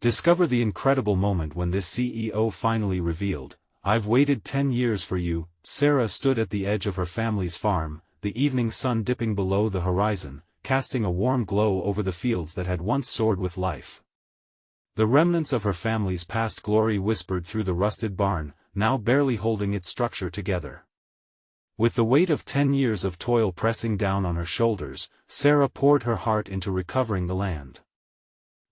Discover the incredible moment when this CEO finally revealed, "I've waited 10 years for you." Sarah stood at the edge of her family's farm, the evening sun dipping below the horizon, casting a warm glow over the fields that had once soared with life. The remnants of her family's past glory whispered through the rusted barn, now barely holding its structure together. With the weight of 10 years of toil pressing down on her shoulders, Sarah poured her heart into recovering the land.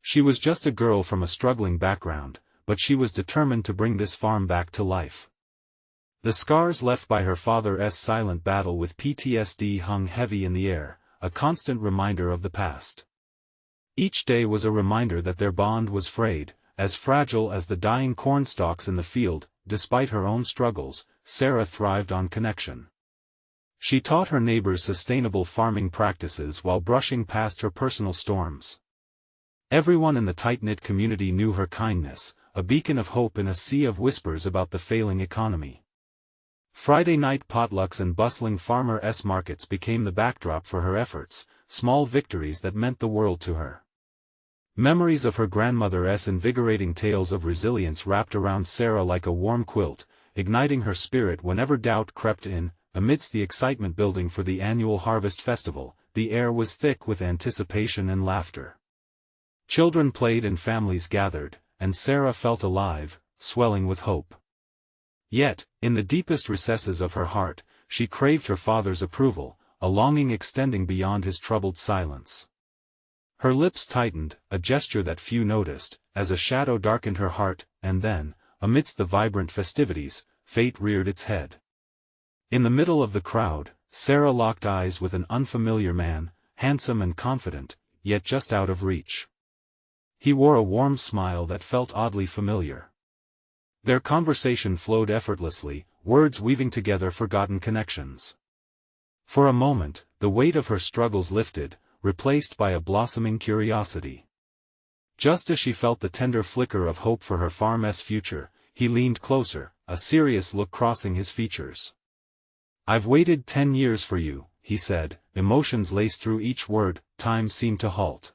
She was just a girl from a struggling background, but she was determined to bring this farm back to life. The scars left by her father's silent battle with PTSD hung heavy in the air, a constant reminder of the past. Each day was a reminder that their bond was frayed, as fragile as the dying cornstalks in the field. Despite her own struggles, Sarah thrived on connection. She taught her neighbors sustainable farming practices while brushing past her personal storms. Everyone in the tight-knit community knew her kindness, a beacon of hope in a sea of whispers about the failing economy. Friday night potlucks and bustling farmers' markets became the backdrop for her efforts, small victories that meant the world to her. Memories of her grandmother's invigorating tales of resilience wrapped around Sarah like a warm quilt, igniting her spirit whenever doubt crept in. Amidst the excitement building for the annual harvest festival, the air was thick with anticipation and laughter. Children played and families gathered, and Sarah felt alive, swelling with hope. Yet, in the deepest recesses of her heart, she craved her father's approval, a longing extending beyond his troubled silence. Her lips tightened, a gesture that few noticed, as a shadow darkened her heart, and then, amidst the vibrant festivities, fate reared its head. In the middle of the crowd, Sarah locked eyes with an unfamiliar man, handsome and confident, yet just out of reach. He wore a warm smile that felt oddly familiar. Their conversation flowed effortlessly, words weaving together forgotten connections. For a moment, the weight of her struggles lifted, replaced by a blossoming curiosity. Just as she felt the tender flicker of hope for her farm's future, he leaned closer, a serious look crossing his features. "I've waited 10 years for you," he said, emotions laced through each word. Time seemed to halt.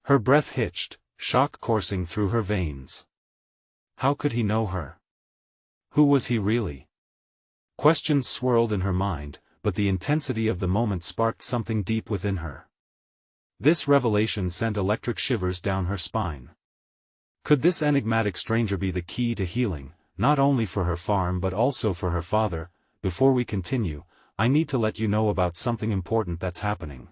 Her breath hitched, shock coursing through her veins. How could he know her? Who was he really? Questions swirled in her mind, but the intensity of the moment sparked something deep within her. This revelation sent electric shivers down her spine. Could this enigmatic stranger be the key to healing, not only for her farm but also for her father? Before we continue, I need to let you know about something important that's happening.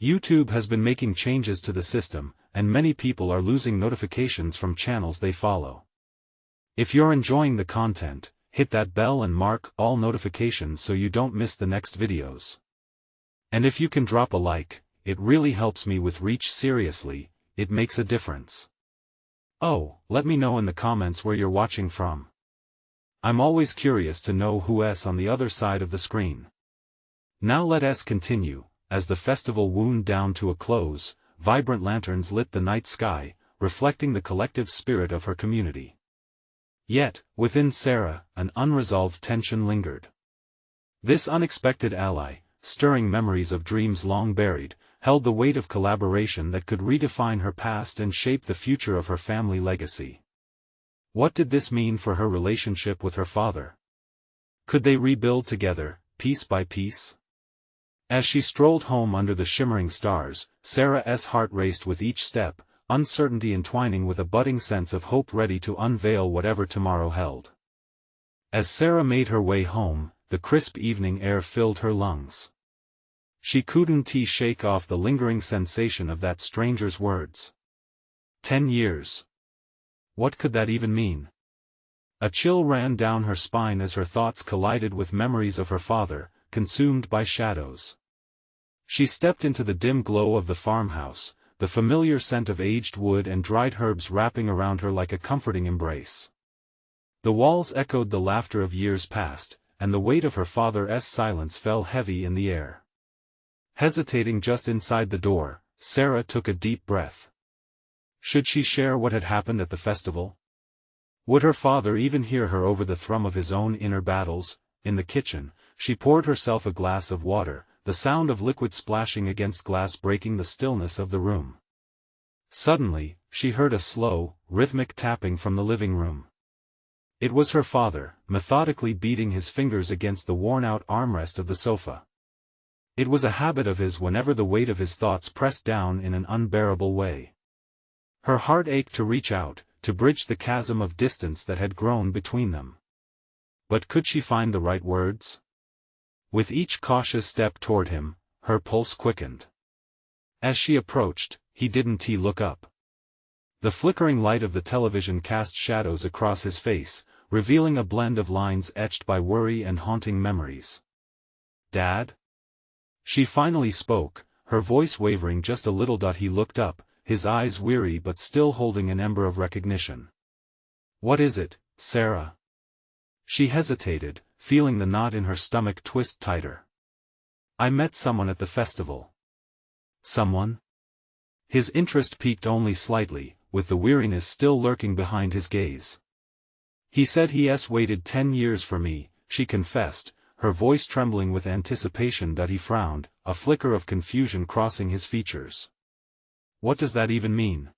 YouTube has been making changes to the system, and many people are losing notifications from channels they follow. If you're enjoying the content, hit that bell and mark all notifications so you don't miss the next videos. And if you can drop a like, it really helps me with reach. Seriously, it makes a difference. Oh, let me know in the comments where you're watching from. I'm always curious to know who's on the other side of the screen. Now let us continue. As the festival wound down to a close, vibrant lanterns lit the night sky, reflecting the collective spirit of her community. Yet, within Sarah, an unresolved tension lingered. This unexpected ally, stirring memories of dreams long buried, held the weight of collaboration that could redefine her past and shape the future of her family legacy. What did this mean for her relationship with her father? Could they rebuild together, piece by piece? As she strolled home under the shimmering stars, Sarah's heart raced with each step, uncertainty entwining with a budding sense of hope ready to unveil whatever tomorrow held. As Sarah made her way home, the crisp evening air filled her lungs. She couldn't shake off the lingering sensation of that stranger's words. 10 years. What could that even mean? A chill ran down her spine as her thoughts collided with memories of her father, consumed by shadows. She stepped into the dim glow of the farmhouse, the familiar scent of aged wood and dried herbs wrapping around her like a comforting embrace. The walls echoed the laughter of years past, and the weight of her father's silence fell heavy in the air. Hesitating just inside the door, Sarah took a deep breath. Should she share what had happened at the festival? Would her father even hear her over the thrum of his own inner battles? In the kitchen, she poured herself a glass of water, the sound of liquid splashing against glass breaking the stillness of the room. Suddenly, she heard a slow, rhythmic tapping from the living room. It was her father, methodically beating his fingers against the worn-out armrest of the sofa. It was a habit of his whenever the weight of his thoughts pressed down in an unbearable way. Her heart ached to reach out, to bridge the chasm of distance that had grown between them. But could she find the right words? With each cautious step toward him, her pulse quickened. As she approached, he didn't look up. The flickering light of the television cast shadows across his face, revealing a blend of lines etched by worry and haunting memories. "Dad?" She finally spoke, her voice wavering just a little. He looked up, his eyes weary but still holding an ember of recognition. "What is it, Sarah?" She hesitated, feeling the knot in her stomach twist tighter. "I met someone at the festival." "Someone?" His interest piqued only slightly, with the weariness still lurking behind his gaze. "He said he's waited 10 years for me," she confessed, her voice trembling with anticipation. He frowned, a flicker of confusion crossing his features. "What does that even mean?"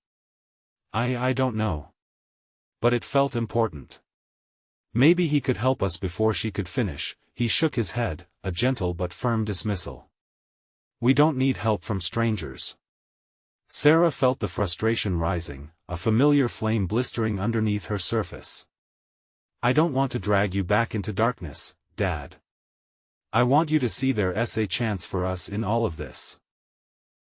I don't know. But it felt important. Maybe he could help us." Before she could finish, he shook his head, a gentle but firm dismissal. "We don't need help from strangers." Sarah felt the frustration rising, a familiar flame blistering underneath her surface. "I don't want to drag you back into darkness, Dad. I want you to see there's a chance for us in all of this."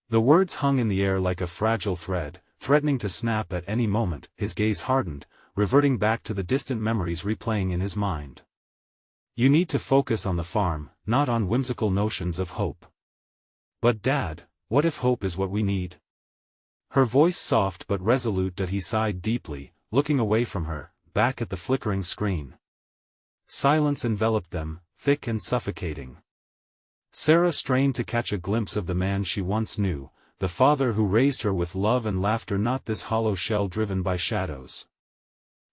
The words hung in the air like a fragile thread, threatening to snap at any moment. His gaze hardened, reverting back to the distant memories replaying in his mind. "You need to focus on the farm, not on whimsical notions of hope." "But Dad, what if hope is what we need?" Her voice soft but resolute. He sighed deeply, looking away from her, back at the flickering screen. Silence enveloped them, thick and suffocating. Sarah strained to catch a glimpse of the man she once knew, the father who raised her with love and laughter, not this hollow shell driven by shadows.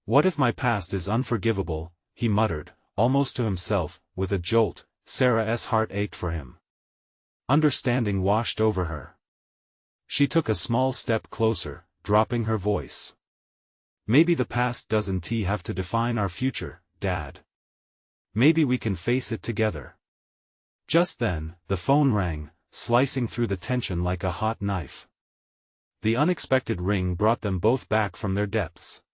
"What if my past is unforgivable?" he muttered, almost to himself. With a jolt, Sarah's heart ached for him. Understanding washed over her. She took a small step closer, dropping her voice. "Maybe the past doesn't have to define our future, Dad. Maybe we can face it together." Just then, the phone rang, slicing through the tension like a hot knife. The unexpected ring brought them both back from their depths.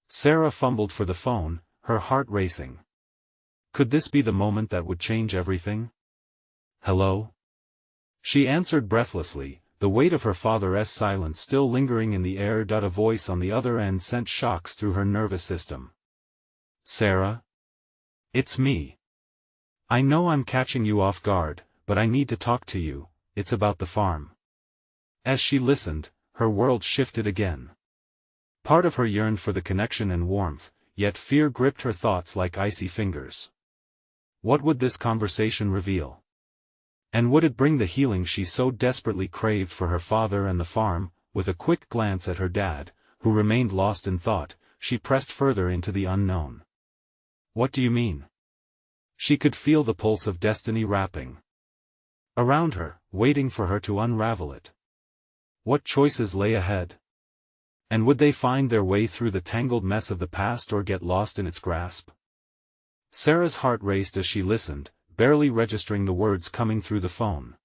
Sarah fumbled for the phone, her heart racing. Could this be the moment that would change everything? "Hello?" She answered breathlessly, the weight of her father's silence still lingering in the air. A voice on the other end sent shocks through her nervous system. "Sarah? It's me. I know I'm catching you off guard, but I need to talk to you. It's about the farm." As she listened, her world shifted again. Part of her yearned for the connection and warmth, yet fear gripped her thoughts like icy fingers. What would this conversation reveal? And would it bring the healing she so desperately craved for her father and the farm? With a quick glance at her dad, who remained lost in thought, she pressed further into the unknown. "What do you mean?" She could feel the pulse of destiny wrapping around her, waiting for her to unravel it. What choices lay ahead? And would they find their way through the tangled mess of the past or get lost in its grasp? Sarah's heart raced as she listened, barely registering the words coming through the phone.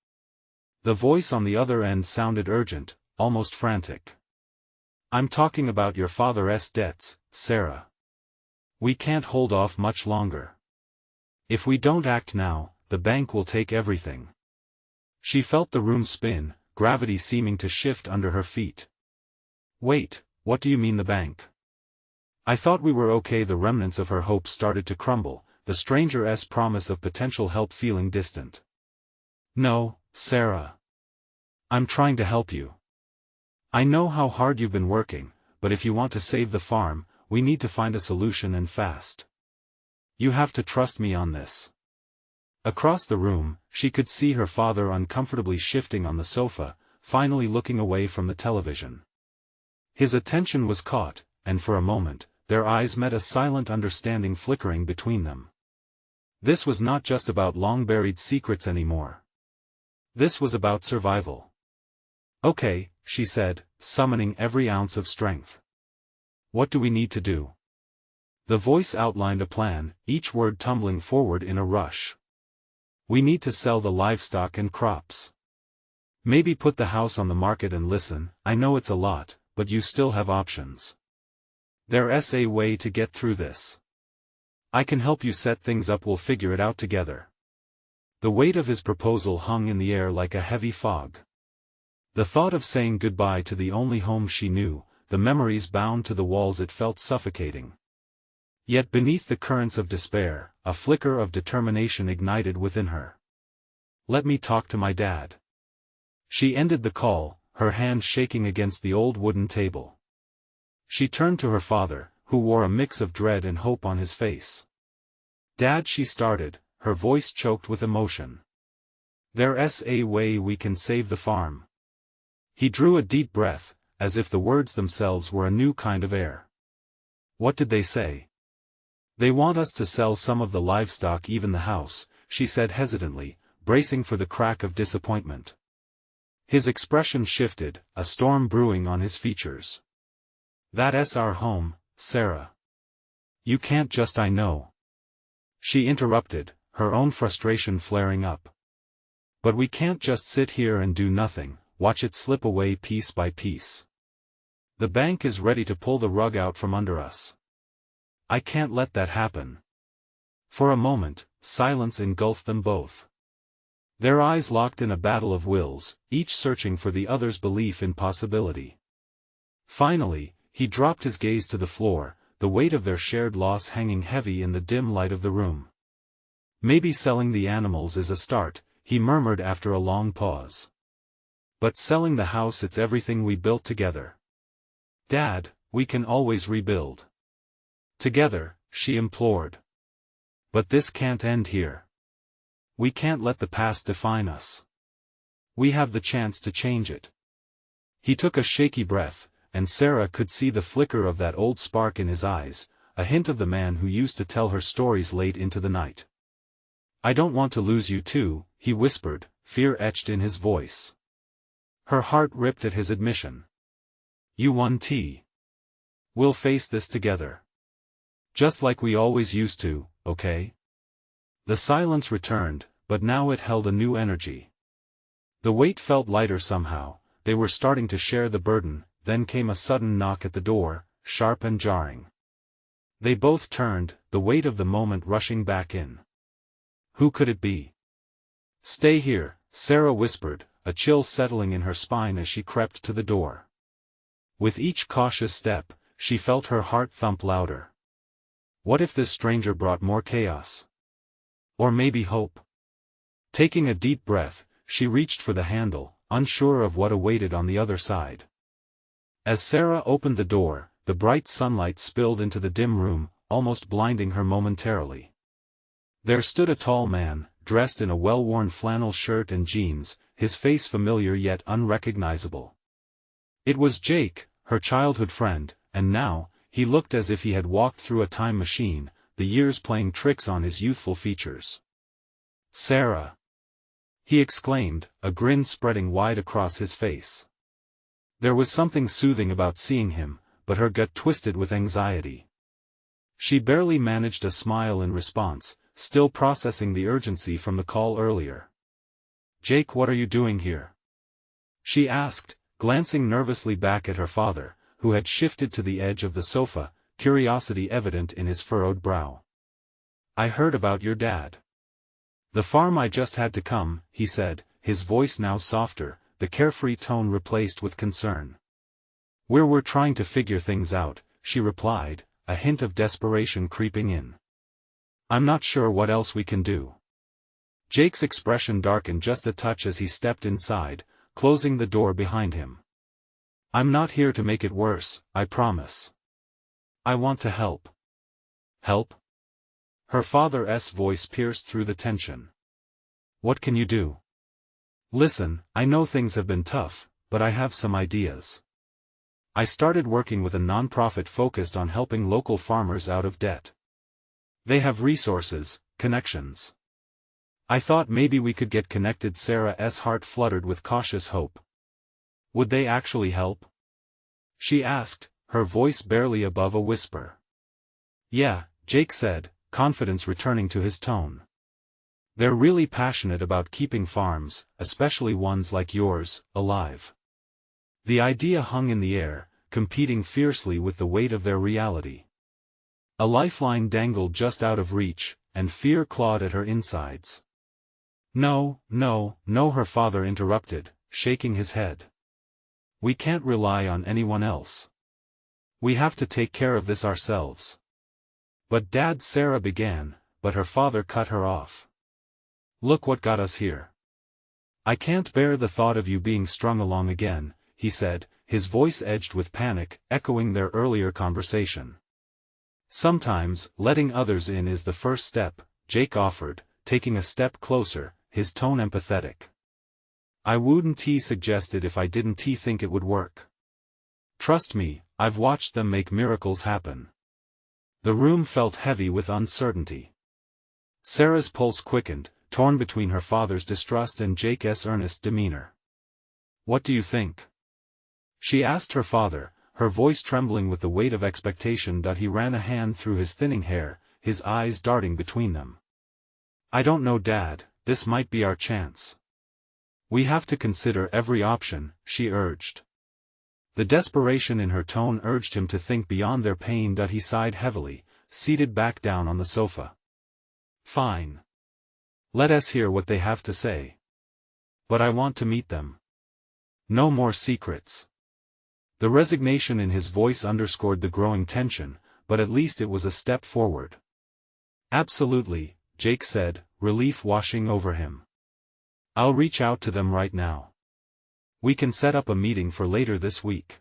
The voice on the other end sounded urgent, almost frantic. "I'm talking about your father's debts, Sarah. We can't hold off much longer. If we don't act now, the bank will take everything." She felt the room spin, gravity seeming to shift under her feet. "Wait, what do you mean the bank? I thought we were okay." The remnants of her hopes started to crumble, the stranger's promise of potential help feeling distant. "No, Sarah. I'm trying to help you. I know how hard you've been working, but if you want to save the farm, we need to find a solution and fast. You have to trust me on this." Across the room, she could see her father uncomfortably shifting on the sofa, finally looking away from the television. His attention was caught, and for a moment, their eyes met, a silent understanding flickering between them. This was not just about long-buried secrets anymore. This was about survival. "Okay, she said, summoning every ounce of strength. What do we need to do? The voice outlined a plan, each word tumbling forward in a rush. We need to sell the livestock and crops. Maybe put the house on the market and listen. I know it's a lot, but you still have options. There's a way to get through this. I can help you set things up, we'll figure it out together. The weight of his proposal hung in the air like a heavy fog. The thought of saying goodbye to the only home she knew, the memories bound to the walls, it felt suffocating. Yet beneath the currents of despair, a flicker of determination ignited within her. Let me talk to my dad. She ended the call, her hand shaking against the old wooden table. She turned to her father, who wore a mix of dread and hope on his face. Dad, she started, her voice choked with emotion. There's a way we can save the farm. He drew a deep breath, as if the words themselves were a new kind of air. What did they say? They want us to sell some of the livestock, even the house, she said hesitantly, bracing for the crack of disappointment. His expression shifted, a storm brewing on his features. That's our home, Sarah. You can't just. I know. She interrupted, her own frustration flaring up. But we can't just sit here and do nothing, watch it slip away piece by piece. The bank is ready to pull the rug out from under us. I can't let that happen. For a moment, silence engulfed them both. Their eyes locked in a battle of wills, each searching for the other's belief in possibility. Finally, he dropped his gaze to the floor, the weight of their shared loss hanging heavy in the dim light of the room. Maybe selling the animals is a start, he murmured after a long pause. But selling the house, it's everything we built together. Dad, we can always rebuild. Together, she implored. But this can't end here. We can't let the past define us. We have the chance to change it. He took a shaky breath, and Sarah could see the flicker of that old spark in his eyes, a hint of the man who used to tell her stories late into the night. I don't want to lose you too, he whispered, fear etched in his voice. Her heart ripped at his admission. You won, T. We'll face this together. Just like we always used to, okay? The silence returned, but now it held a new energy. The weight felt lighter somehow, they were starting to share the burden. Then came a sudden knock at the door, sharp and jarring. They both turned, the weight of the moment rushing back in. Who could it be? Stay here, Sarah whispered, a chill settling in her spine as she crept to the door. With each cautious step, she felt her heart thump louder. What if this stranger brought more chaos? Or maybe hope? Taking a deep breath, she reached for the handle, unsure of what awaited on the other side. As Sarah opened the door, the bright sunlight spilled into the dim room, almost blinding her momentarily. There stood a tall man, dressed in a well-worn flannel shirt and jeans, his face familiar yet unrecognizable. It was Jake, her childhood friend, and now, he looked as if he had walked through a time machine, the years playing tricks on his youthful features. Sarah! He exclaimed, a grin spreading wide across his face. There was something soothing about seeing him, but her gut twisted with anxiety. She barely managed a smile in response, still processing the urgency from the call earlier. Jake, what are you doing here? She asked, glancing nervously back at her father, who had shifted to the edge of the sofa, curiosity evident in his furrowed brow. I heard about your dad. The farm, I just had to come, he said, his voice now softer, the carefree tone replaced with concern. We're trying to figure things out, she replied, a hint of desperation creeping in. I'm not sure what else we can do. Jake's expression darkened just a touch as he stepped inside, closing the door behind him. I'm not here to make it worse, I promise. I want to help. Help? Her father's voice pierced through the tension. What can you do? Listen, I know things have been tough, but I have some ideas. I started working with a nonprofit focused on helping local farmers out of debt. They have resources, connections. I thought maybe we could get connected. Sarah's heart fluttered with cautious hope. Would they actually help? She asked, her voice barely above a whisper. Yeah, Jake said, confidence returning to his tone. They're really passionate about keeping farms, especially ones like yours, alive. The idea hung in the air, competing fiercely with the weight of their reality. A lifeline dangled just out of reach, and fear clawed at her insides. No, no, no, her father interrupted, shaking his head. We can't rely on anyone else. We have to take care of this ourselves. But Dad, Sarah began, but her father cut her off. Look what got us here. I can't bear the thought of you being strung along again, he said, his voice edged with panic, echoing their earlier conversation. Sometimes, letting others in is the first step, Jake offered, taking a step closer, his tone empathetic. I wouldn't suggested if I didn't think it would work. Trust me, I've watched them make miracles happen. The room felt heavy with uncertainty. Sarah's pulse quickened, torn between her father's distrust and Jake's earnest demeanor. What do you think? She asked her father, her voice trembling with the weight of expectation. He ran a hand through his thinning hair, his eyes darting between them. I don't know, Dad, this might be our chance. We have to consider every option, she urged. The desperation in her tone urged him to think beyond their pain. He sighed heavily, seated back down on the sofa. Fine. Let us hear what they have to say. But I want to meet them. No more secrets. The resignation in his voice underscored the growing tension, but at least it was a step forward. Absolutely, Jake said, relief washing over him. I'll reach out to them right now. We can set up a meeting for later this week.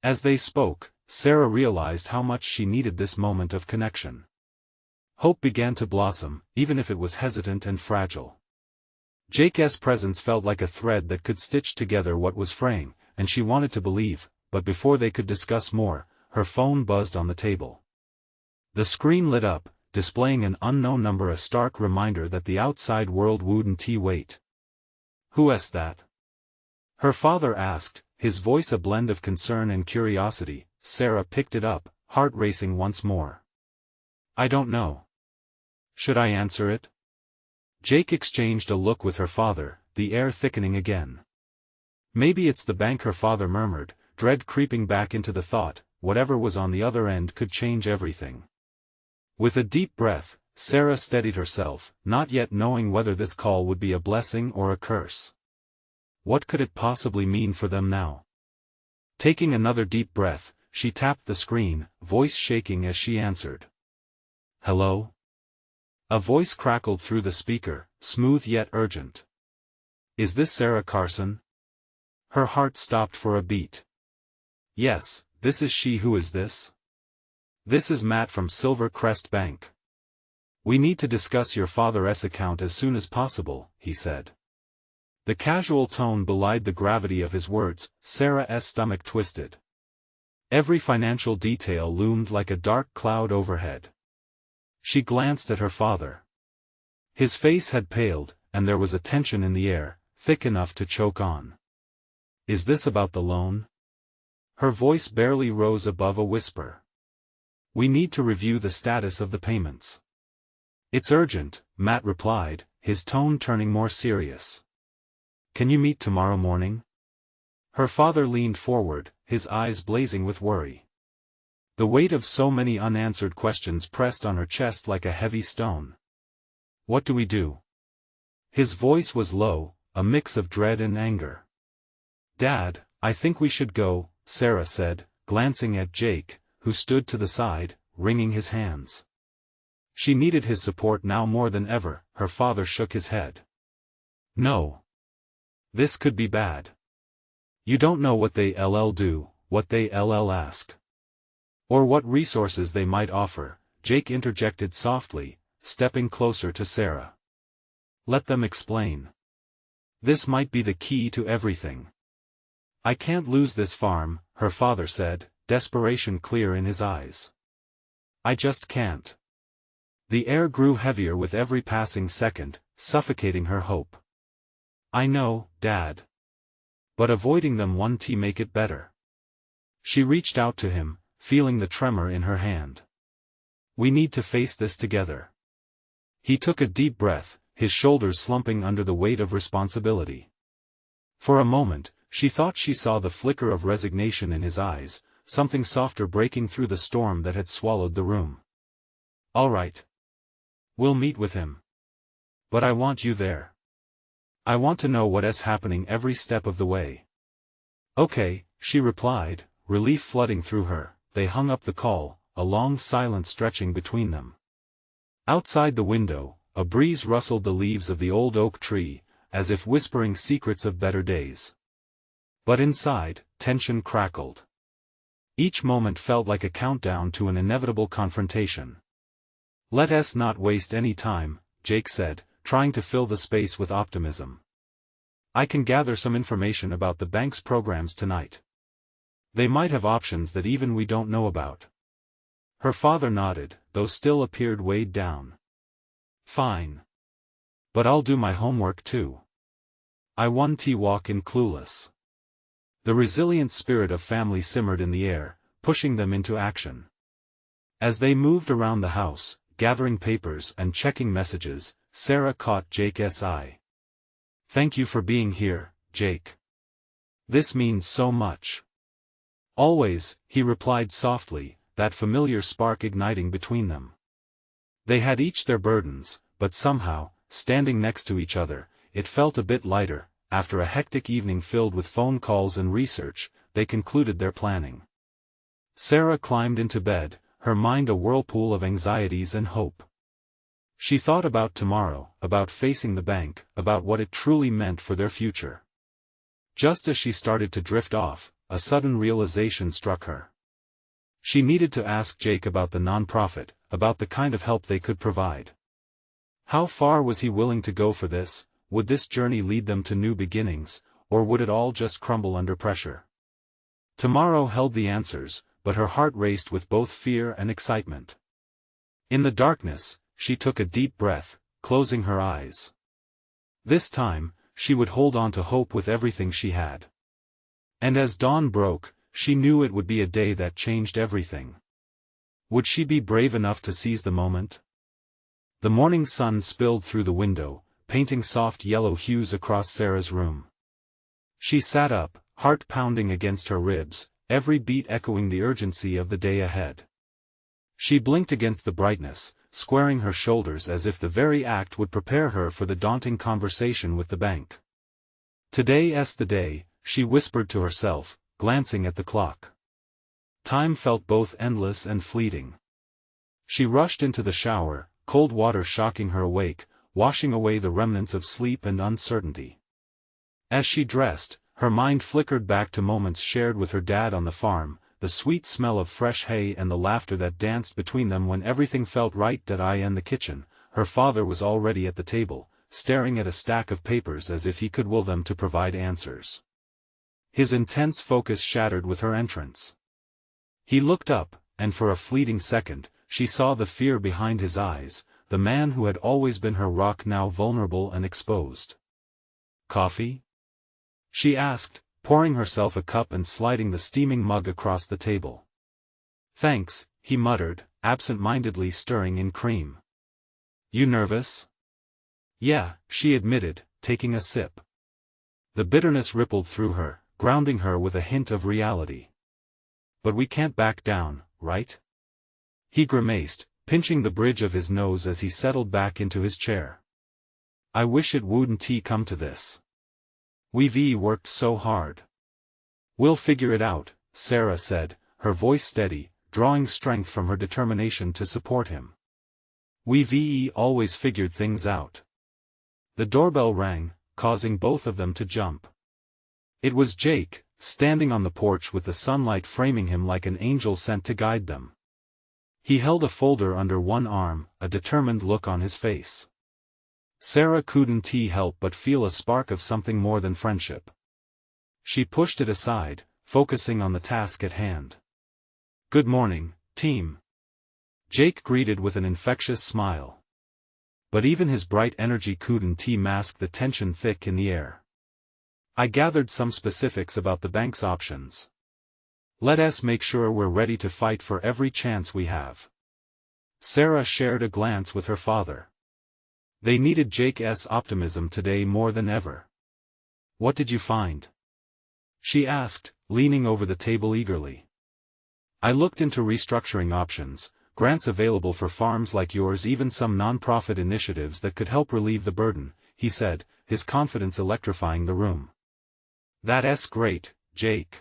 As they spoke, Sarah realized how much she needed this moment of connection. Hope began to blossom, even if it was hesitant and fragile. Jake's presence felt like a thread that could stitch together what was fraying, and she wanted to believe, but before they could discuss more, her phone buzzed on the table. The screen lit up, displaying an unknown number, a stark reminder that the outside world wouldn't wait. Who's that? Her father asked, his voice a blend of concern and curiosity. Sarah picked it up, heart racing once more. I don't know. Should I answer it? Jake exchanged a look with her father, the air thickening again. Maybe it's the bank, her father murmured, dread creeping back into the thought. Whatever was on the other end could change everything. With a deep breath, Sarah steadied herself, not yet knowing whether this call would be a blessing or a curse. What could it possibly mean for them now? Taking another deep breath, she tapped the screen, voice shaking as she answered. Hello? A voice crackled through the speaker, smooth yet urgent. Is this Sarah Carson? Her heart stopped for a beat. Yes, this is she. Who is this? This is Matt from Silver Crest Bank. We need to discuss your father's account as soon as possible, he said. The casual tone belied the gravity of his words. Sarah's stomach twisted. Every financial detail loomed like a dark cloud overhead. She glanced at her father. His face had paled, and there was a tension in the air, thick enough to choke on. Is this about the loan? Her voice barely rose above a whisper. We need to review the status of the payments. It's urgent, Matt replied, his tone turning more serious. Can you meet tomorrow morning? Her father leaned forward, his eyes blazing with worry. The weight of so many unanswered questions pressed on her chest like a heavy stone. What do we do? His voice was low, a mix of dread and anger. Dad, I think we should go, Sarah said, glancing at Jake, who stood to the side, wringing his hands. She needed his support now more than ever. Her father shook his head. No. This could be bad. You don't know what they'll do, what they'll ask. Or what resources they might offer, Jake interjected softly, stepping closer to Sarah. Let them explain. This might be the key to everything. I can't lose this farm, her father said, desperation clear in his eyes. I just can't. The air grew heavier with every passing second, suffocating her hope. I know, Dad. But avoiding them wouldn't make it better. She reached out to him, feeling the tremor in her hand. We need to face this together. He took a deep breath, his shoulders slumping under the weight of responsibility. For a moment, she thought she saw the flicker of resignation in his eyes, something softer breaking through the storm that had swallowed the room. All right. We'll meet with him. But I want you there. I want to know what's happening every step of the way. Okay, she replied, relief flooding through her. They hung up the call, a long silence stretching between them. Outside the window, a breeze rustled the leaves of the old oak tree, as if whispering secrets of better days. But inside, tension crackled. Each moment felt like a countdown to an inevitable confrontation. Let us not waste any time, Jake said, trying to fill the space with optimism. I can gather some information about the bank's programs tonight. They might have options that even we don't know about. Her father nodded, though still appeared weighed down. Fine. But I'll do my homework too. I won't walk in clueless. The resilient spirit of family simmered in the air, pushing them into action. As they moved around the house, gathering papers and checking messages, Sarah caught Jake's eye. Thank you for being here, Jake. This means so much. Always, he replied softly, that familiar spark igniting between them. They had each their burdens, but somehow, standing next to each other, it felt a bit lighter. After a hectic evening filled with phone calls and research, they concluded their planning. Sarah climbed into bed, her mind a whirlpool of anxieties and hope. She thought about tomorrow, about facing the bank, about what it truly meant for their future. Just as she started to drift off, a sudden realization struck her. She needed to ask Jake about the nonprofit, about the kind of help they could provide. How far was he willing to go for this? Would this journey lead them to new beginnings, or would it all just crumble under pressure? Tomorrow held the answers, but her heart raced with both fear and excitement. In the darkness, she took a deep breath, closing her eyes. This time, she would hold on to hope with everything she had. And as dawn broke, she knew it would be a day that changed everything. Would she be brave enough to seize the moment? The morning sun spilled through the window, painting soft yellow hues across Sarah's room. She sat up, heart pounding against her ribs, every beat echoing the urgency of the day ahead. She blinked against the brightness, squaring her shoulders as if the very act would prepare her for the daunting conversation with the bank. Today's the day, she whispered to herself, glancing at the clock. Time felt both endless and fleeting. She rushed into the shower, cold water shocking her awake, washing away the remnants of sleep and uncertainty. As she dressed, her mind flickered back to moments shared with her dad on the farm, the sweet smell of fresh hay and the laughter that danced between them when everything felt right. In the kitchen, her father was already at the table, staring at a stack of papers as if he could will them to provide answers. His intense focus shattered with her entrance. He looked up, and for a fleeting second, she saw the fear behind his eyes, the man who had always been her rock now vulnerable and exposed. Coffee? She asked, pouring herself a cup and sliding the steaming mug across the table. Thanks, he muttered, absent-mindedly stirring in cream. You nervous? Yeah, she admitted, taking a sip. The bitterness rippled through her, grounding her with a hint of reality. But we can't back down, right? He grimaced, pinching the bridge of his nose as he settled back into his chair. I wish it wouldn't come to this. We've worked so hard. We'll figure it out, Sarah said, her voice steady, drawing strength from her determination to support him. We've always figured things out. The doorbell rang, causing both of them to jump. It was Jake, standing on the porch with the sunlight framing him like an angel sent to guide them. He held a folder under one arm, a determined look on his face. Sarah couldn't help but feel a spark of something more than friendship. She pushed it aside, focusing on the task at hand. Good morning, team. Jake greeted with an infectious smile. But even his bright energy couldn't mask the tension thick in the air. I gathered some specifics about the bank's options. Let us make sure we're ready to fight for every chance we have. Sarah shared a glance with her father. They needed Jake's optimism today more than ever. What did you find? She asked, leaning over the table eagerly. I looked into restructuring options, grants available for farms like yours, even some non-profit initiatives that could help relieve the burden, he said, his confidence electrifying the room. That's great, Jake.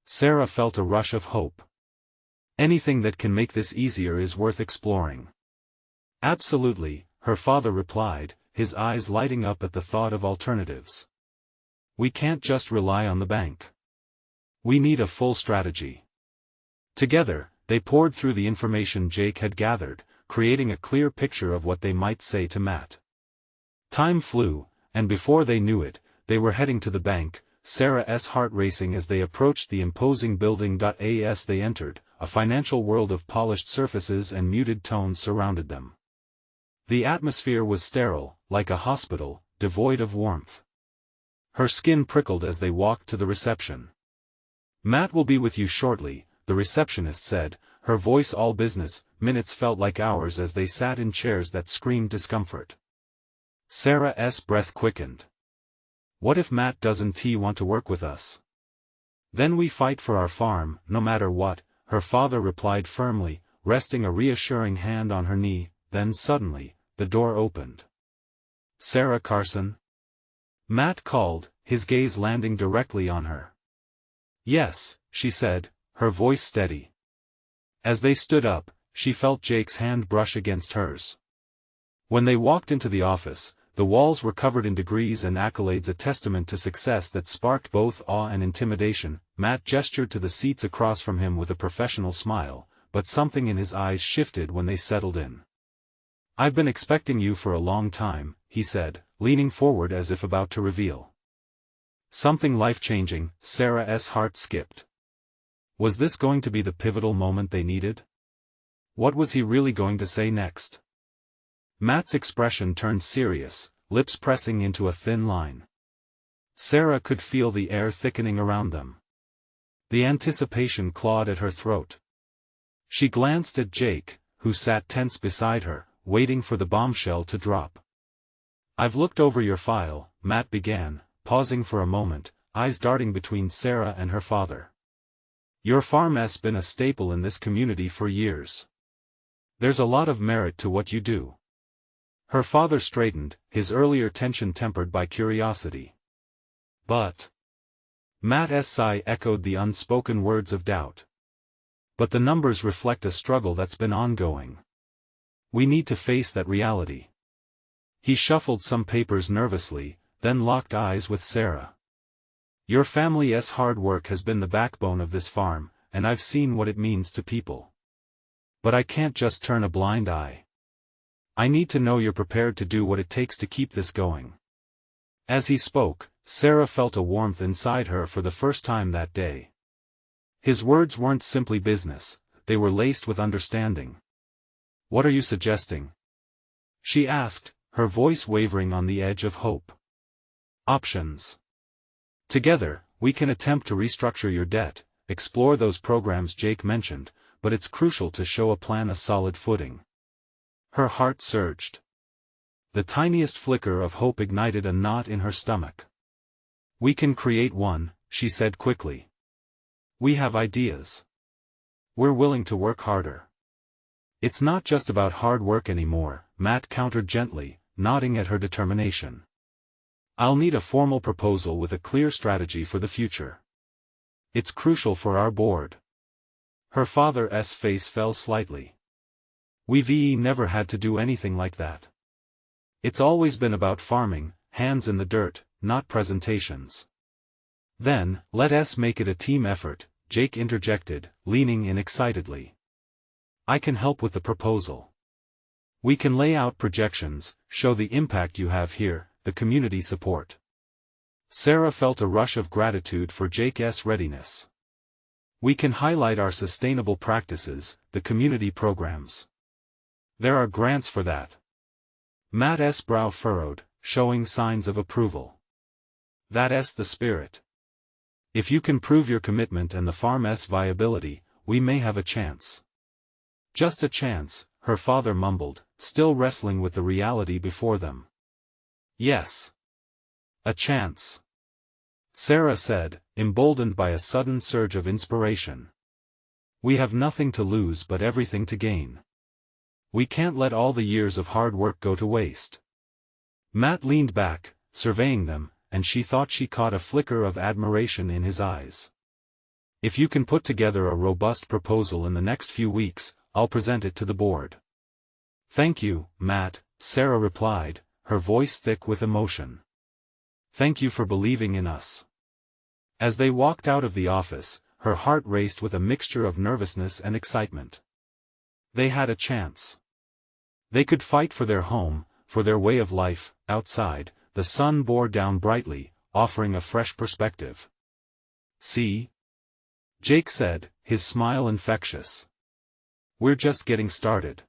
Sarah felt a rush of hope. Anything that can make this easier is worth exploring. Absolutely, her father replied, his eyes lighting up at the thought of alternatives. We can't just rely on the bank. We need a full strategy. Together, they poured through the information Jake had gathered, creating a clear picture of what they might say to Matt. Time flew, and before they knew it, they were heading to the bank, Sarah's heart racing as they approached the imposing building. As they entered, a financial world of polished surfaces and muted tones surrounded them. The atmosphere was sterile, like a hospital, devoid of warmth. Her skin prickled as they walked to the reception. Matt will be with you shortly, the receptionist said, her voice all business. Minutes felt like hours as they sat in chairs that screamed discomfort. Sarah's breath quickened. What if Matt doesn't want to work with us? Then we fight for our farm, no matter what, her father replied firmly, resting a reassuring hand on her knee. Then suddenly, the door opened. Sarah Carson? Matt called, his gaze landing directly on her. Yes, she said, her voice steady. As they stood up, she felt Jake's hand brush against hers. When they walked into the office, the walls were covered in degrees and accolades, a testament to success that sparked both awe and intimidation. Matt gestured to the seats across from him with a professional smile, but something in his eyes shifted when they settled in. I've been expecting you for a long time, he said, leaning forward as if about to reveal something life-changing. Sarah's heart skipped. Was this going to be the pivotal moment they needed? What was he really going to say next? Matt's expression turned serious, lips pressing into a thin line. Sarah could feel the air thickening around them. The anticipation clawed at her throat. She glanced at Jake, who sat tense beside her, waiting for the bombshell to drop. I've looked over your file, Matt began, pausing for a moment, eyes darting between Sarah and her father. Your farm's been a staple in this community for years. There's a lot of merit to what you do. Her father straightened, his earlier tension tempered by curiosity. But Matt's sigh echoed the unspoken words of doubt. But the numbers reflect a struggle that's been ongoing. We need to face that reality. He shuffled some papers nervously, then locked eyes with Sarah. Your family's hard work has been the backbone of this farm, and I've seen what it means to people. But I can't just turn a blind eye. I need to know you're prepared to do what it takes to keep this going. As he spoke, Sarah felt a warmth inside her for the first time that day. His words weren't simply business, they were laced with understanding. What are you suggesting? She asked, her voice wavering on the edge of hope. Options. Together, we can attempt to restructure your debt, explore those programs Jake mentioned, but it's crucial to show a plan a solid footing. Her heart surged. The tiniest flicker of hope ignited a knot in her stomach. We can create one, she said quickly. We have ideas. We're willing to work harder. It's not just about hard work anymore, Matt countered gently, nodding at her determination. I'll need a formal proposal with a clear strategy for the future. It's crucial for our board. Her father's face fell slightly. We've never had to do anything like that. It's always been about farming, hands in the dirt, not presentations. Then, let us make it a team effort, Jake interjected, leaning in excitedly. I can help with the proposal. We can lay out projections, show the impact you have here, the community support. Sarah felt a rush of gratitude for Jake's readiness. We can highlight our sustainable practices, the community programs. There are grants for that. Matt's brow furrowed, showing signs of approval. That's the spirit. If you can prove your commitment and the farm's viability, we may have a chance. Just a chance, her father mumbled, still wrestling with the reality before them. Yes. A chance. Sarah said, emboldened by a sudden surge of inspiration. We have nothing to lose but everything to gain. We can't let all the years of hard work go to waste. Matt leaned back, surveying them, and she thought she caught a flicker of admiration in his eyes. If you can put together a robust proposal in the next few weeks, I'll present it to the board. Thank you, Matt, Sarah replied, her voice thick with emotion. Thank you for believing in us. As they walked out of the office, her heart raced with a mixture of nervousness and excitement. They had a chance. They could fight for their home, for their way of life. Outside, the sun bore down brightly, offering a fresh perspective. See? Jake said, his smile infectious. We're just getting started.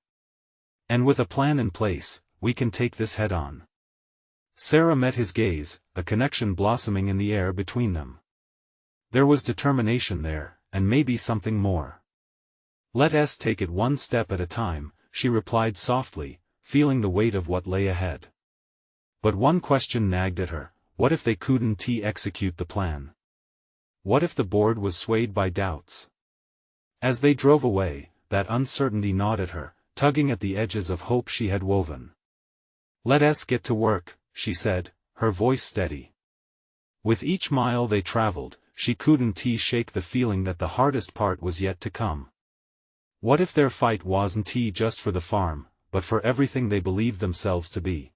And with a plan in place, we can take this head on. Sarah met his gaze, a connection blossoming in the air between them. There was determination there, and maybe something more. Let us take it one step at a time, she replied softly, feeling the weight of what lay ahead. But one question nagged at her, what if they couldn't execute the plan? What if the board was swayed by doubts? As they drove away, that uncertainty gnawed at her, tugging at the edges of hope she had woven. Let us get to work, she said, her voice steady. With each mile they traveled, she couldn't shake the feeling that the hardest part was yet to come. What if their fight wasn't just for the farm, but for everything they believed themselves to be?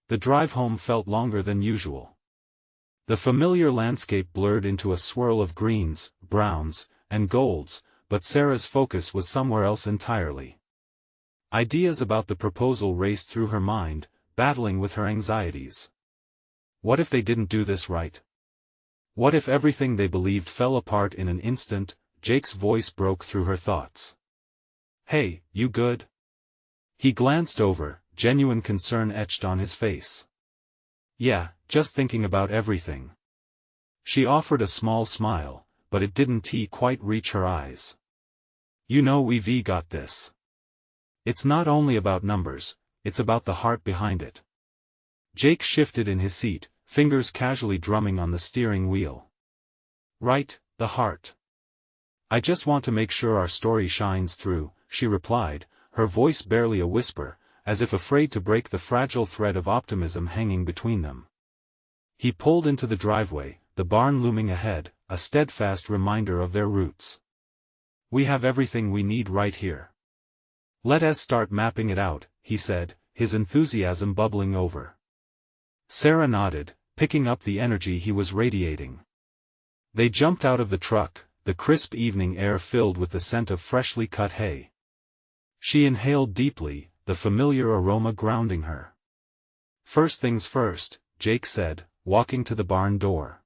The drive home felt longer than usual. The familiar landscape blurred into a swirl of greens, browns, and golds, but Sarah's focus was somewhere else entirely. Ideas about the proposal raced through her mind, battling with her anxieties. What if they didn't do this right? What if everything they believed fell apart in an instant? Jake's voice broke through her thoughts. Hey, you good? He glanced over, genuine concern etched on his face. Yeah, just thinking about everything. She offered a small smile, but it didn't quite reach her eyes. You know we've got this. It's not only about numbers, it's about the heart behind it. Jake shifted in his seat, fingers casually drumming on the steering wheel. Right, the heart. I just want to make sure our story shines through, she replied, her voice barely a whisper, as if afraid to break the fragile thread of optimism hanging between them. He pulled into the driveway, the barn looming ahead, a steadfast reminder of their roots. We have everything we need right here. Let us start mapping it out, he said, his enthusiasm bubbling over. Sarah nodded, picking up the energy he was radiating. They jumped out of the truck, the crisp evening air filled with the scent of freshly cut hay. She inhaled deeply, the familiar aroma grounding her. First things first, Jake said, walking to the barn door.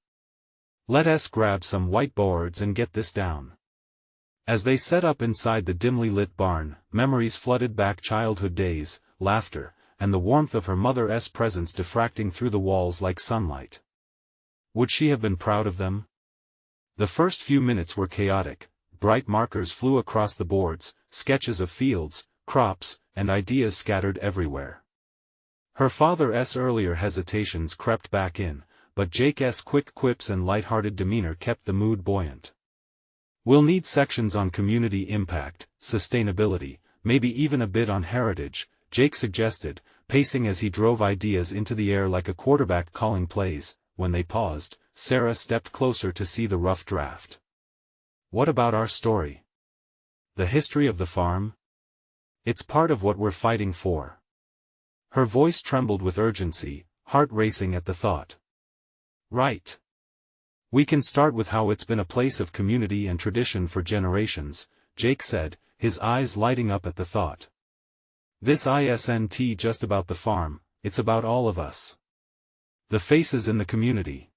Let us grab some whiteboards and get this down. As they set up inside the dimly lit barn, memories flooded back, childhood days, laughter, and the warmth of her mother's presence diffracting through the walls like sunlight. Would she have been proud of them? The first few minutes were chaotic. Bright markers flew across the boards, sketches of fields, crops, and ideas scattered everywhere. Her father's earlier hesitations crept back in, but Jake's quick quips and light-hearted demeanor kept the mood buoyant. We'll need sections on community impact, sustainability, maybe even a bit on heritage, Jake suggested, pacing as he drove ideas into the air like a quarterback calling plays. When they paused, Sarah stepped closer to see the rough draft. What about our story? The history of the farm? It's part of what we're fighting for. Her voice trembled with urgency, heart racing at the thought. Right. We can start with how it's been a place of community and tradition for generations, Jake said, his eyes lighting up at the thought. This isn't just about the farm, it's about all of us. The faces in the community.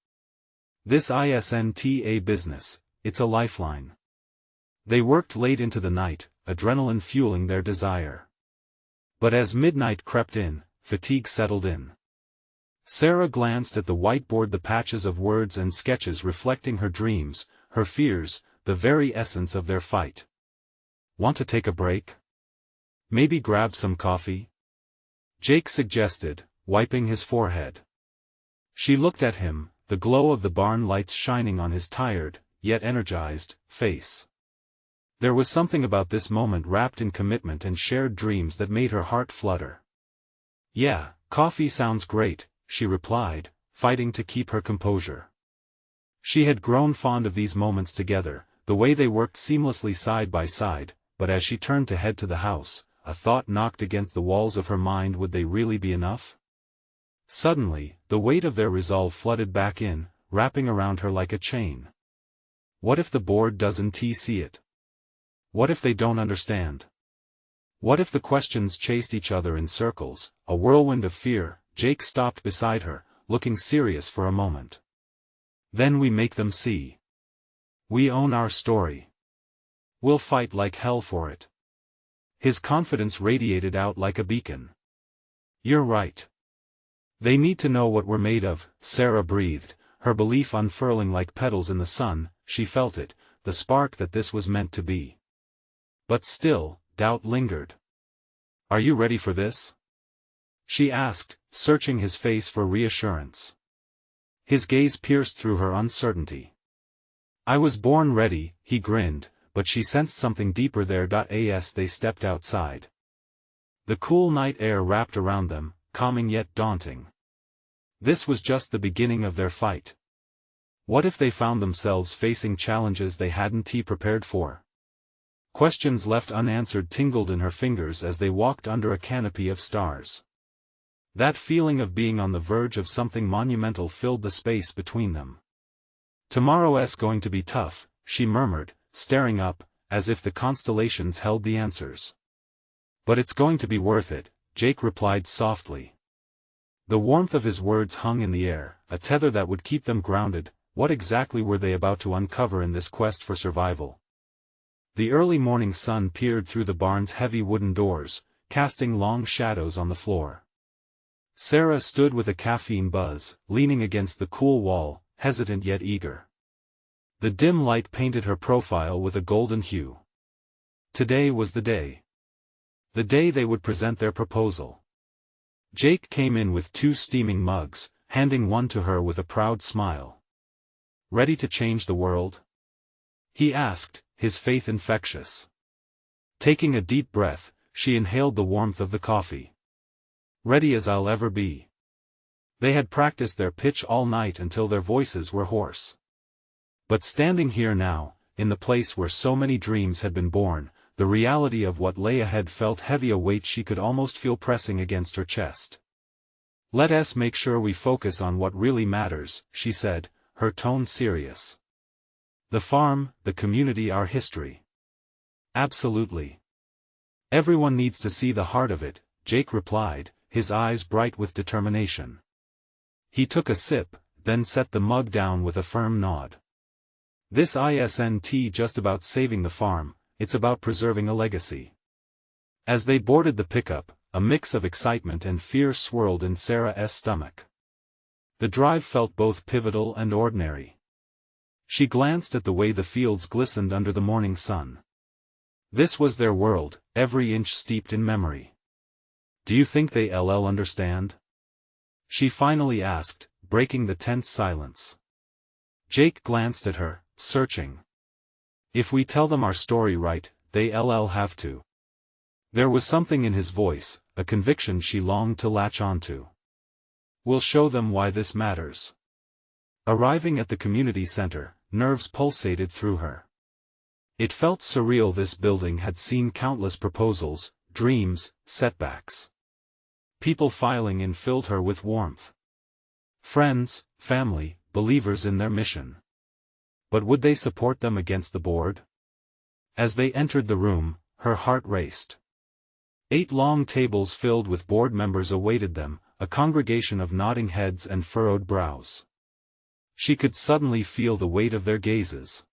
This isn't a business, it's a lifeline. They worked late into the night, adrenaline fueling their desire. But as midnight crept in, fatigue settled in. Sarah glanced at the whiteboard, the patches of words and sketches reflecting her dreams, her fears, the very essence of their fight. Want to take a break? Maybe grab some coffee? Jake suggested, wiping his forehead. She looked at him, the glow of the barn lights shining on his tired, yet energized, face. There was something about this moment wrapped in commitment and shared dreams that made her heart flutter. Yeah, coffee sounds great, she replied, fighting to keep her composure. She had grown fond of these moments together, the way they worked seamlessly side by side, but as she turned to head to the house, a thought knocked against the walls of her mind: would they really be enough? Suddenly, the weight of their resolve flooded back in, wrapping around her like a chain. What if the board doesn't see it? What if they don't understand? What if the questions chased each other in circles, a whirlwind of fear? Jake stopped beside her, looking serious for a moment. Then we make them see. We own our story. We'll fight like hell for it. His confidence radiated out like a beacon. You're right. They need to know what we're made of, Sarah breathed, her belief unfurling like petals in the sun. She felt it, the spark that this was meant to be. But still, doubt lingered. Are you ready for this? She asked, searching his face for reassurance. His gaze pierced through her uncertainty. I was born ready, he grinned, but she sensed something deeper there. As they stepped outside. The cool night air wrapped around them, calming yet daunting. This was just the beginning of their fight. What if they found themselves facing challenges they hadn't prepared for? Questions left unanswered tingled in her fingers as they walked under a canopy of stars. That feeling of being on the verge of something monumental filled the space between them. Tomorrow's going to be tough, she murmured, staring up, as if the constellations held the answers. But it's going to be worth it, Jake replied softly. The warmth of his words hung in the air, a tether that would keep them grounded. What exactly were they about to uncover in this quest for survival? The early morning sun peered through the barn's heavy wooden doors, casting long shadows on the floor. Sarah stood with a caffeine buzz, leaning against the cool wall, hesitant yet eager. The dim light painted her profile with a golden hue. Today was the day. The day they would present their proposal. Jake came in with 2 steaming mugs, handing one to her with a proud smile. Ready to change the world? He asked, his faith infectious. Taking a deep breath, she inhaled the warmth of the coffee. Ready as I'll ever be. They had practiced their pitch all night until their voices were hoarse. But standing here now, in the place where so many dreams had been born, the reality of what lay ahead felt heavy, a weight she could almost feel pressing against her chest. Let us make sure we focus on what really matters, she said, her tone serious. The farm, the community, our history. Absolutely. Everyone needs to see the heart of it, Jake replied, his eyes bright with determination. He took a sip, then set the mug down with a firm nod. This isn't just about saving the farm, it's about preserving a legacy. As they boarded the pickup, a mix of excitement and fear swirled in Sarah's stomach. The drive felt both pivotal and ordinary. She glanced at the way the fields glistened under the morning sun. This was their world, every inch steeped in memory. Do you think they'll understand? She finally asked, breaking the tense silence. Jake glanced at her, searching. If we tell them our story right, they'll have to. There was something in his voice, a conviction she longed to latch onto. We'll show them why this matters. Arriving at the community center, nerves pulsated through her. It felt surreal. This building had seen countless proposals, dreams, setbacks. People filing in filled her with warmth. Friends, family, believers in their mission. But would they support them against the board? As they entered the room, her heart raced. 8 long tables filled with board members awaited them, a congregation of nodding heads and furrowed brows. She could suddenly feel the weight of their gazes.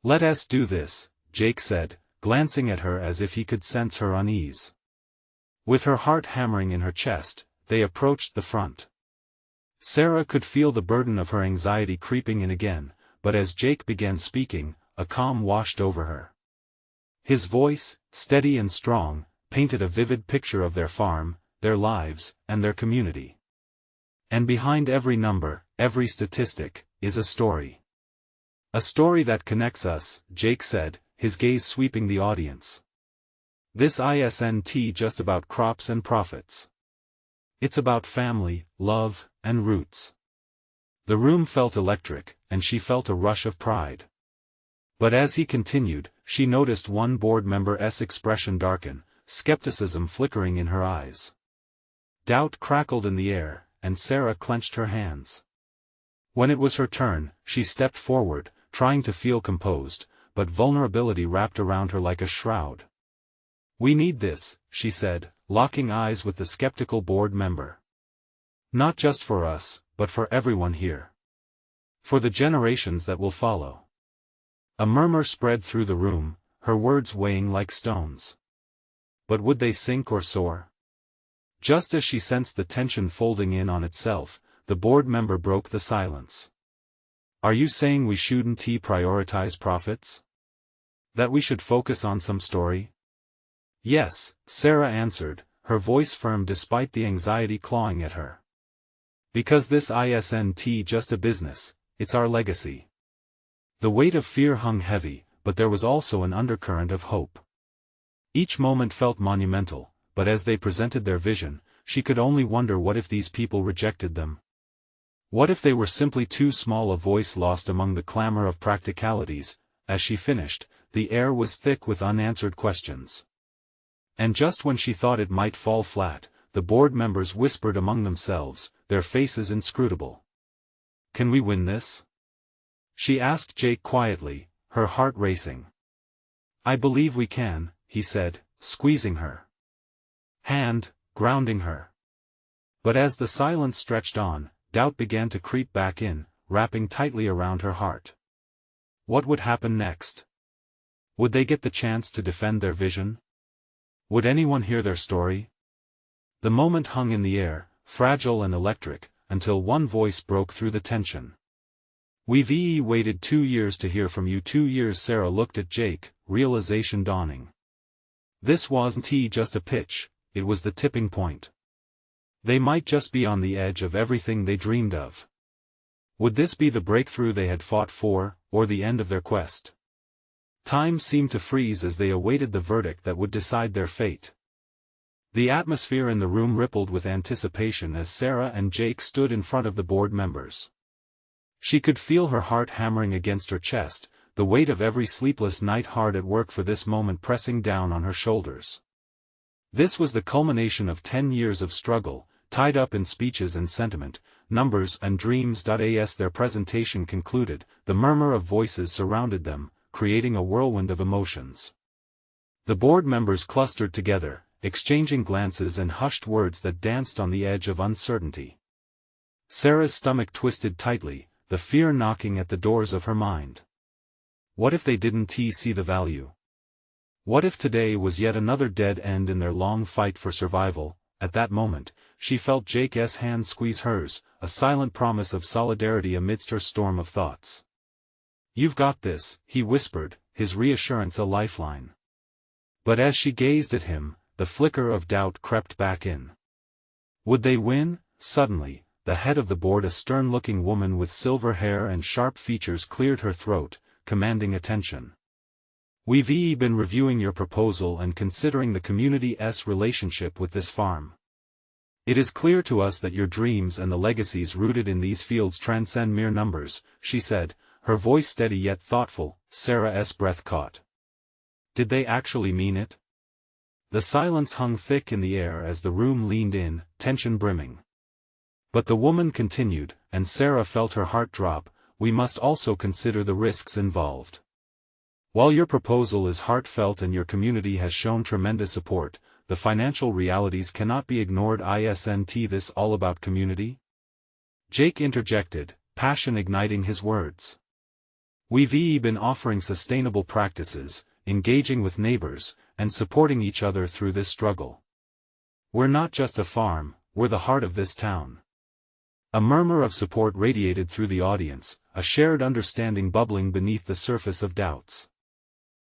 Let us do this, Jake said, glancing at her as if he could sense her unease. With her heart hammering in her chest, they approached the front. Sarah could feel the burden of her anxiety creeping in again, but as Jake began speaking, a calm washed over her. His voice, steady and strong, painted a vivid picture of their farm, their lives, and their community. And behind every number, every statistic, is a story. A story that connects us, Jake said, his gaze sweeping the audience. This isn't just about crops and profits. It's about family, love, and roots. The room felt electric, and she felt a rush of pride. But as he continued, she noticed one board member's expression darken, skepticism flickering in her eyes. Doubt crackled in the air, and Sarah clenched her hands. When it was her turn, she stepped forward, trying to feel composed, but vulnerability wrapped around her like a shroud. "We need this," she said, locking eyes with the skeptical board member. "Not just for us, but for everyone here. For the generations that will follow." A murmur spread through the room, her words weighing like stones. But would they sink or soar? Just as she sensed the tension folding in on itself, the board member broke the silence. "Are you saying we shouldn't prioritize profits? That we should focus on some story?" "Yes," Sarah answered, her voice firm despite the anxiety clawing at her. "Because this isn't just a business, it's our legacy." The weight of fear hung heavy, but there was also an undercurrent of hope. Each moment felt monumental, but as they presented their vision, she could only wonder what if these people rejected them. What if they were simply too small a voice lost among the clamor of practicalities? As she finished, the air was thick with unanswered questions. And just when she thought it might fall flat, the board members whispered among themselves, their faces inscrutable. "Can we win this?" she asked Jake quietly, her heart racing. "I believe we can," he said, squeezing her hand, grounding her. But as the silence stretched on, doubt began to creep back in, wrapping tightly around her heart. What would happen next? Would they get the chance to defend their vision? Would anyone hear their story? The moment hung in the air, fragile and electric, until one voice broke through the tension. "We've waited 2 years to hear from you." 2 years. Sarah looked at Jake, realization dawning. This wasn't just a pitch, it was the tipping point. They might just be on the edge of everything they dreamed of. Would this be the breakthrough they had fought for, or the end of their quest? Time seemed to freeze as they awaited the verdict that would decide their fate. The atmosphere in the room rippled with anticipation as Sarah and Jake stood in front of the board members. She could feel her heart hammering against her chest, the weight of every sleepless night hard at work for this moment pressing down on her shoulders. This was the culmination of 10 years of struggle, tied up in speeches and sentiment, numbers and dreams. As their presentation concluded, the murmur of voices surrounded them, creating a whirlwind of emotions. The board members clustered together, exchanging glances and hushed words that danced on the edge of uncertainty. Sarah's stomach twisted tightly, the fear knocking at the doors of her mind. What if they didn't see the value? What if today was yet another dead end in their long fight for survival? At that moment, she felt Jake's hand squeeze hers, a silent promise of solidarity amidst her storm of thoughts. "You've got this," he whispered, his reassurance a lifeline. But as she gazed at him, the flicker of doubt crept back in. Would they win? Suddenly, the head of the board, a stern-looking woman with silver hair and sharp features, cleared her throat, commanding attention. "We've been reviewing your proposal and considering the community's relationship with this farm. It is clear to us that your dreams and the legacies rooted in these fields transcend mere numbers," she said, her voice steady yet thoughtful. Sarah's breath caught. Did they actually mean it? The silence hung thick in the air as the room leaned in, tension brimming. But the woman continued, and Sarah felt her heart drop, "We must also consider the risks involved. While your proposal is heartfelt and your community has shown tremendous support, the financial realities cannot be ignored. Isn't this all about community?" Jake interjected, passion igniting his words. "We've been offering sustainable practices, engaging with neighbors, and supporting each other through this struggle. We're not just a farm, we're the heart of this town. A murmur of support radiated through the audience, a shared understanding bubbling beneath the surface of doubts.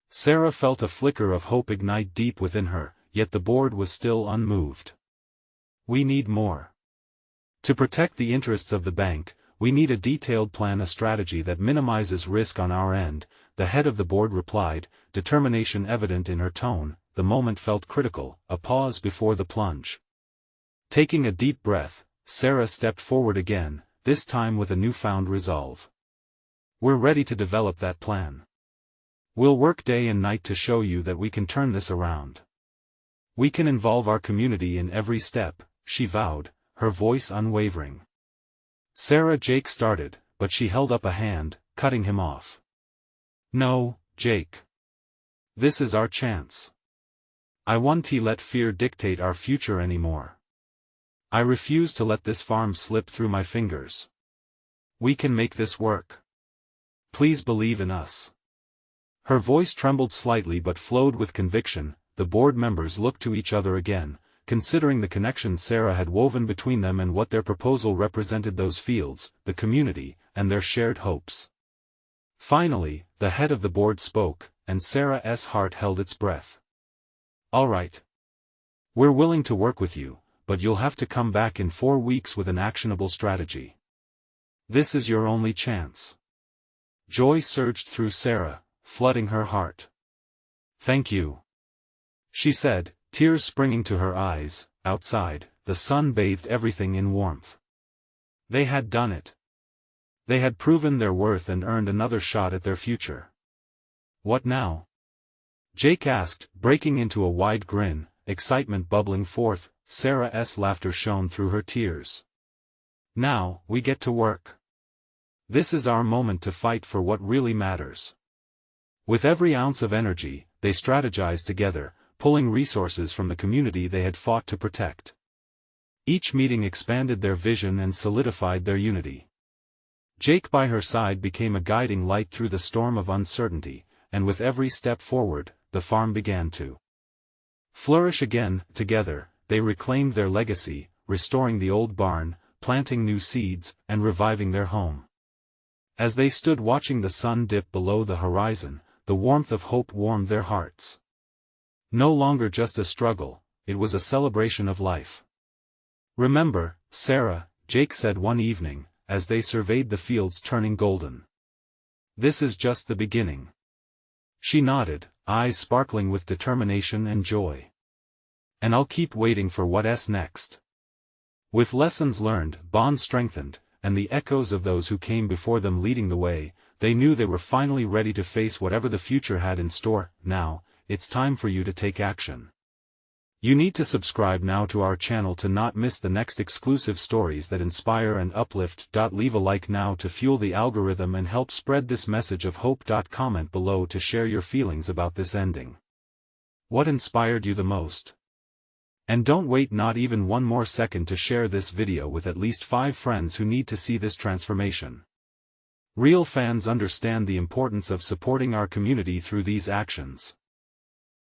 Sarah felt a flicker of hope ignite deep within her, yet the board was still unmoved. We need more. To protect the interests of the bank, we need a detailed plan, a strategy that minimizes risk on our end, the head of the board replied, determination evident in her tone. The moment felt critical, a pause before the plunge. Taking a deep breath, Sarah stepped forward again, this time with a newfound resolve. We're ready to develop that plan. We'll work day and night to show you that we can turn this around. We can involve our community in every step, she vowed, her voice unwavering. Jake started, but she held up a hand, cutting him off. No, Jake. This is our chance. I won't let fear dictate our future anymore. I refuse to let this farm slip through my fingers. We can make this work. Please believe in us. Her voice trembled slightly but flowed with conviction. The board members looked to each other again, considering the connection Sarah had woven between them and what their proposal represented: those fields, the community, and their shared hopes. Finally, the head of the board spoke, and Sarah's heart held its breath. All right. We're willing to work with you, but you'll have to come back in 4 weeks with an actionable strategy. This is your only chance. Joy surged through Sarah, flooding her heart. Thank you, she said, tears springing to her eyes. Outside, the sun bathed everything in warmth. They had done it. They had proven their worth and earned another shot at their future. What now? Jake asked, breaking into a wide grin, excitement bubbling forth. Sarah's laughter shone through her tears. Now, we get to work. This is our moment to fight for what really matters. With every ounce of energy, they strategized together, pulling resources from the community they had fought to protect. Each meeting expanded their vision and solidified their unity. Jake by her side became a guiding light through the storm of uncertainty, and with every step forward, the farm began to flourish again. Together, they reclaimed their legacy, restoring the old barn, planting new seeds, and reviving their home. As they stood watching the sun dip below the horizon, the warmth of hope warmed their hearts. No longer just a struggle, it was a celebration of life. Remember, Sarah, Jake said one evening, as they surveyed the fields turning golden. This is just the beginning. She nodded, eyes sparkling with determination and joy. And I'll keep waiting for what's next. With lessons learned, bonds strengthened, and the echoes of those who came before them leading the way, they knew they were finally ready to face whatever the future had in store. Now, it's time for you to take action. You need to subscribe now to our channel to not miss the next exclusive stories that inspire and uplift. Leave a like now to fuel the algorithm and help spread this message of hope. Comment below to share your feelings about this ending. What inspired you the most? And don't wait not even one more second to share this video with at least 5 friends who need to see this transformation. Real fans understand the importance of supporting our community through these actions.